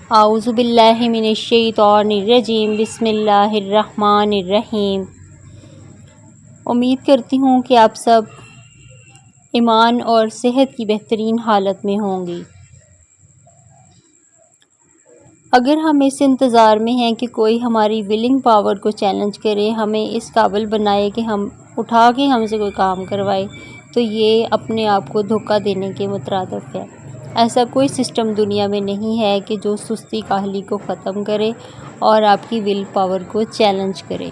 اعوذ باللہ من الشیطان الرجیم، بسم اللہ الرحمن الرحیم۔ امید کرتی ہوں کہ آپ سب ایمان اور صحت کی بہترین حالت میں ہوں گی۔ اگر ہم اس انتظار میں ہیں کہ کوئی ہماری ولنگ پاور کو چیلنج کرے، ہمیں اس قابل بنائے کہ ہم اٹھا کے ہم سے کوئی کام کروائے، تو یہ اپنے آپ کو دھوکہ دینے کے مترادف ہے۔ ایسا کوئی سسٹم دنیا میں نہیں ہے کہ جو سستی کاہلی کو ختم کرے اور آپ کی ول پاور کو چیلنج کرے۔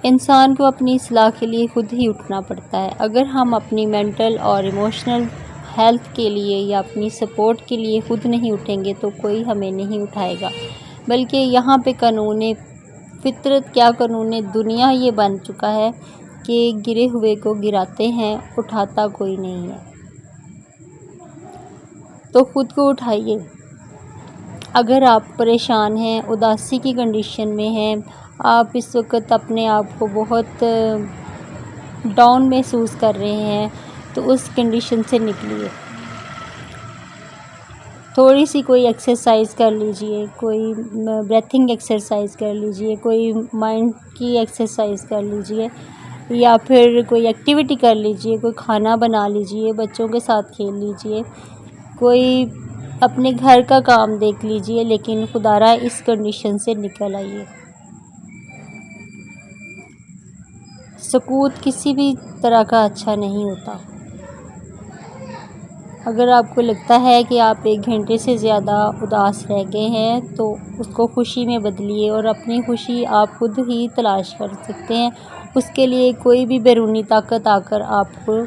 انسان کو اپنی اصلاح کے لیے خود ہی اٹھنا پڑتا ہے۔ اگر ہم اپنی مینٹل اور ایموشنل ہیلتھ کے لیے یا اپنی سپورٹ کے لیے خود نہیں اٹھیں گے تو کوئی ہمیں نہیں اٹھائے گا، بلکہ یہاں پہ قانون فطرت کیا قانون دنیا یہ بن چکا ہے کہ گرے ہوئے کو گراتے ہیں، اٹھاتا کوئی نہیں ہے۔ تو خود کو اٹھائیے۔ اگر آپ پریشان ہیں، اداسی کی کنڈیشن میں ہیں، آپ اس وقت اپنے آپ کو بہت ڈاؤن محسوس کر رہے ہیں، تو اس کنڈیشن سے نکلیے۔ تھوڑی سی کوئی ایکسرسائز کر لیجئے، کوئی بریتھنگ ایکسرسائز کر لیجئے، کوئی مائنڈ کی ایکسرسائز کر لیجئے، یا پھر کوئی ایکٹیویٹی کر لیجئے، کوئی کھانا بنا لیجئے، بچوں کے ساتھ کھیل لیجئے، کوئی اپنے گھر کا کام دیکھ لیجئے، لیکن خدا را اس کنڈیشن سے نکل آئیے۔ سکوت کسی بھی طرح کا اچھا نہیں ہوتا۔ اگر آپ کو لگتا ہے کہ آپ 1 گھنٹے سے زیادہ اداس رہ گئے ہیں تو اس کو خوشی میں بدلیے، اور اپنی خوشی آپ خود ہی تلاش کر سکتے ہیں۔ اس کے لیے کوئی بھی بیرونی طاقت آ کر آپ کو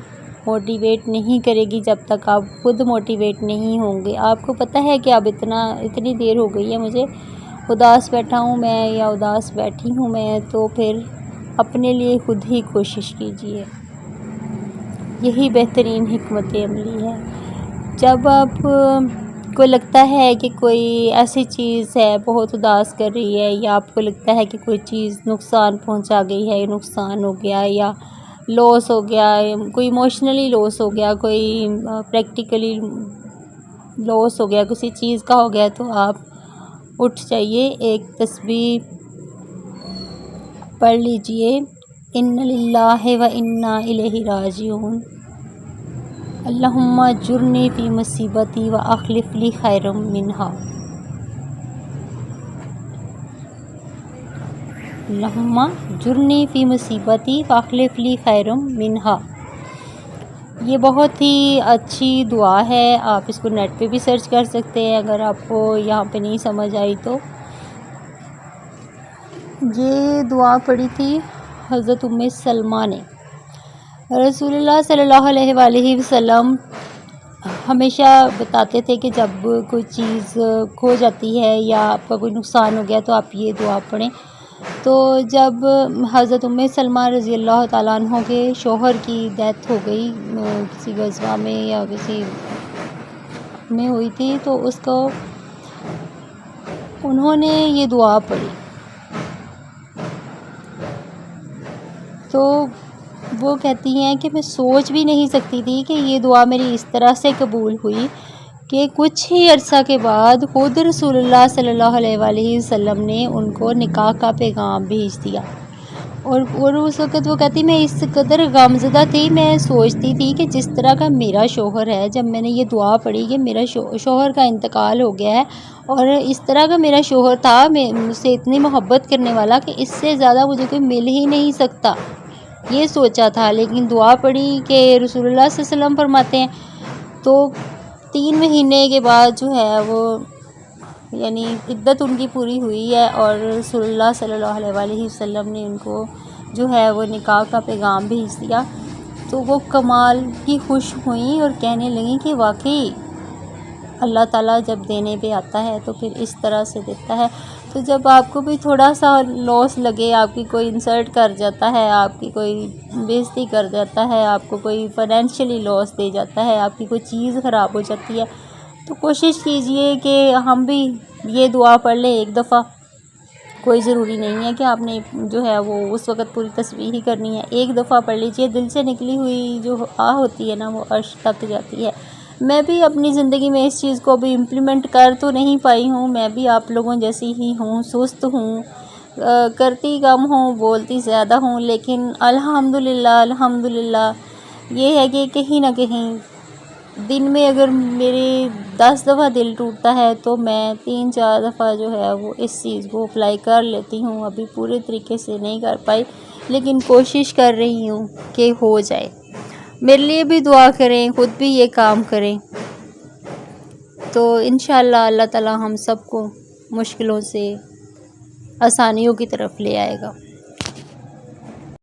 موٹیویٹ نہیں کرے گی جب تک آپ خود موٹیویٹ نہیں ہوں گے۔ آپ کو پتہ ہے کہ اب اتنی دیر ہو گئی ہے مجھے اداس بیٹھا ہوں میں یا اداس بیٹھی ہوں میں، تو پھر اپنے لیے خود ہی کوشش کیجیے۔ یہی بہترین حکمت عملی ہے۔ جب آپ کو لگتا ہے کہ کوئی ایسی چیز ہے بہت اداس کر رہی ہے، یا آپ کو لگتا ہے کہ کوئی چیز نقصان پہنچا گئی ہے، نقصان ہو گیا یا لاس ہو گیا، کوئی ایموشنلی لاس ہو گیا، کوئی پریکٹیکلی لاس ہو گیا، کسی چیز کا ہو گیا، تو آپ اٹھ جائیے، ایک تسبیح پڑھ لیجئے، اِنَّ لِلَّهِ وَإِنَّا إِلَيْهِ رَاجِعُونَ، اللہم اجرنی فی مصیبتی وَأَخْلِفْ لِی خَیْرًا مِنْہَا، اللہم اجرنی فی مصیبتی وَأَخْلِفْ لِی خَیْرًا مِنْہَا۔ یہ بہت ہی اچھی دعا ہے، آپ اس کو نیٹ پہ بھی سرچ کر سکتے ہیں اگر آپ کو یہاں پہ نہیں سمجھ آئی تو۔ یہ دعا پڑھی تھی حضرت ام سلمہ نے۔ رسول اللہ صلی اللہ علیہ وآلہ وسلم ہمیشہ بتاتے تھے کہ جب کوئی چیز کھو جاتی ہے یا آپ کا کوئی نقصان ہو گیا تو آپ یہ دعا پڑھیں۔ تو جب حضرت ام سلمہ رضی اللہ تعالیٰ عنہ کے شوہر کی ڈیتھ ہو گئی، کسی غزوہ میں یا کسی میں ہوئی تھی، تو اس کو انہوں نے یہ دعا پڑھی، تو وہ کہتی ہیں کہ میں سوچ بھی نہیں سکتی تھی کہ یہ دعا میری اس طرح سے قبول ہوئی کہ کچھ ہی عرصہ کے بعد خود رسول اللہ صلی اللہ علیہ وآلہ وسلم نے ان کو نکاح کا پیغام بھیج دیا۔ اور اس وقت وہ کہتی میں اس قدر غمزدہ تھی، میں سوچتی تھی کہ جس طرح کا میرا شوہر ہے، جب میں نے یہ دعا پڑھی کہ میرا شوہر کا انتقال ہو گیا ہے، اور اس طرح کا میرا شوہر تھا مجھ سے اتنی محبت کرنے والا کہ اس سے زیادہ مجھے کوئی مل ہی نہیں سکتا، یہ سوچا تھا۔ لیکن دعا پڑھی کہ رسول اللہ صلی اللہ علیہ وسلم فرماتے ہیں تو 3 مہینے کے بعد جو ہے وہ یعنی عدت ان کی پوری ہوئی ہے، اور رسول اللہ صلی اللہ علیہ وآلہ وسلم نے ان کو جو ہے وہ نکاح کا پیغام بھیج دیا۔ تو وہ کمال کی خوش ہوئیں اور کہنے لگیں کہ واقعی اللہ تعالیٰ جب دینے پہ آتا ہے تو پھر اس طرح سے دیتا ہے۔ تو جب آپ کو بھی تھوڑا سا لاس لگے، آپ کی کوئی انسلٹ کر جاتا ہے، آپ کی کوئی بےعزتی کر جاتا ہے، آپ کو کوئی فائنینشلی لاس دے جاتا ہے، آپ کی کوئی چیز خراب ہو جاتی ہے، تو کوشش کیجئے کہ ہم بھی یہ دعا پڑھ لیں 1 دفعہ۔ کوئی ضروری نہیں ہے کہ آپ نے جو ہے وہ اس وقت پوری تسبیح ہی کرنی ہے، 1 دفعہ پڑھ لیجئے، دل سے نکلی ہوئی جو ہوتی ہے نا وہ عرش تک جاتی ہے۔ میں بھی اپنی زندگی میں اس چیز کو ابھی امپلیمنٹ کر تو نہیں پائی ہوں، میں بھی آپ لوگوں جیسی ہی ہوں، سست ہوں، کرتی کم ہوں، بولتی زیادہ ہوں، لیکن الحمدللہ یہ ہے کہ کہیں نہ کہیں دن میں اگر میرے 10 دفعہ دل ٹوٹتا ہے تو میں 3-4 دفعہ جو ہے وہ اس چیز کو اپلائی کر لیتی ہوں. ابھی پورے طریقے سے نہیں کر پائی لیکن کوشش کر رہی ہوں کہ ہو جائے. میرے لیے بھی دعا کریں، خود بھی یہ کام کریں تو انشاءاللہ اللہ تعالی ہم سب کو مشکلوں سے آسانیوں کی طرف لے آئے گا.